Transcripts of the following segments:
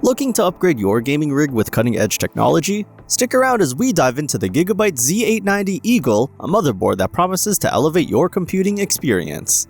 Looking to upgrade your gaming rig with cutting-edge technology? Stick around as we dive into the GIGABYTE Z890 Eagle, a motherboard that promises to elevate your computing experience.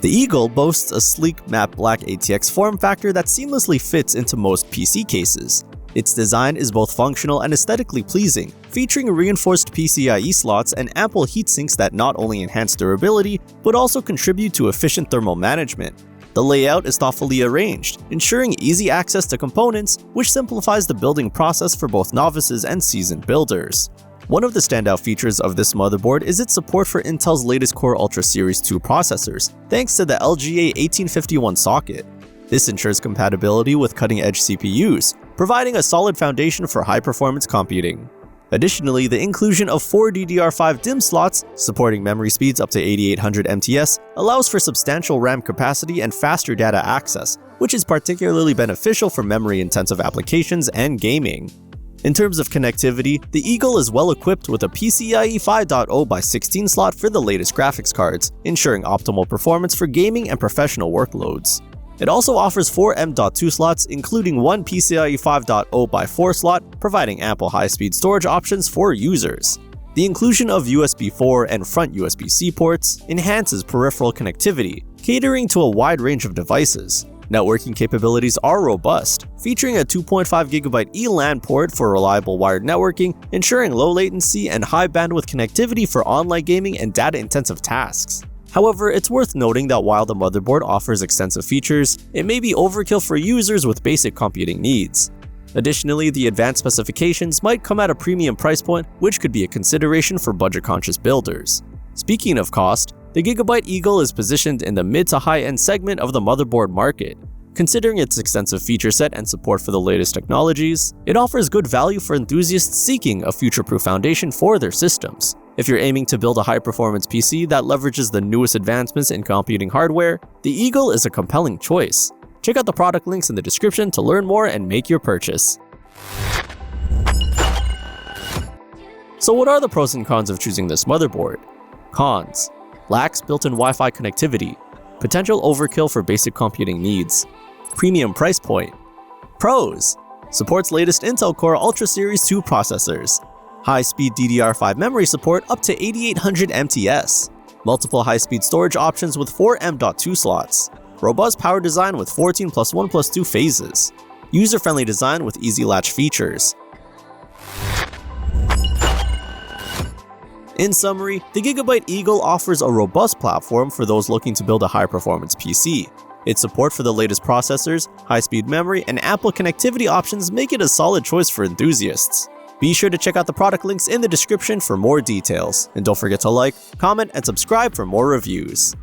The Eagle boasts a sleek matte black ATX form factor that seamlessly fits into most PC cases. Its design is both functional and aesthetically pleasing, featuring reinforced PCIe slots and ample heatsinks that not only enhance durability, but also contribute to efficient thermal management. The layout is thoughtfully arranged, ensuring easy access to components, which simplifies the building process for both novices and seasoned builders. One of the standout features of this motherboard is its support for Intel's latest Core Ultra Series 2 processors, thanks to the LGA 1851 socket. This ensures compatibility with cutting-edge CPUs, providing a solid foundation for high-performance computing. Additionally, the inclusion of 4 DDR5 DIMM slots, supporting memory speeds up to 8800 MTS, allows for substantial RAM capacity and faster data access, which is particularly beneficial for memory-intensive applications and gaming. In terms of connectivity, the Eagle is well equipped with a PCIe 5.0x16 slot for the latest graphics cards, ensuring optimal performance for gaming and professional workloads. It also offers 4 M.2 slots, including one PCIe 5.0x4 slot, providing ample high-speed storage options for users. The inclusion of USB 4 and front USB-C ports enhances peripheral connectivity, catering to a wide range of devices. Networking capabilities are robust, featuring a 2.5GB eLAN port for reliable wired networking, ensuring low latency and high bandwidth connectivity for online gaming and data-intensive tasks. However, it's worth noting that while the motherboard offers extensive features, it may be overkill for users with basic computing needs. Additionally, the advanced specifications might come at a premium price point, which could be a consideration for budget-conscious builders. Speaking of cost, the GIGABYTE Eagle is positioned in the mid to high-end segment of the motherboard market. Considering its extensive feature set and support for the latest technologies, it offers good value for enthusiasts seeking a future-proof foundation for their systems. If you're aiming to build a high-performance PC that leverages the newest advancements in computing hardware, the Eagle is a compelling choice. Check out the product links in the description to learn more and make your purchase. So what are the pros and cons of choosing this motherboard? Cons: lacks built-in Wi-Fi connectivity, potential overkill for basic computing needs, premium price point. Pros: supports latest Intel Core Ultra Series 2 processors, high-speed DDR5 memory support up to 8800 MTS, multiple high-speed storage options with 4 M.2 slots, robust power design with 14+1+2 phases, user-friendly design with easy latch features. In summary, the GIGABYTE Eagle offers a robust platform for those looking to build a high-performance PC. Its support for the latest processors, high-speed memory, and ample connectivity options make it a solid choice for enthusiasts. Be sure to check out the product links in the description for more details, and don't forget to like, comment, and subscribe for more reviews.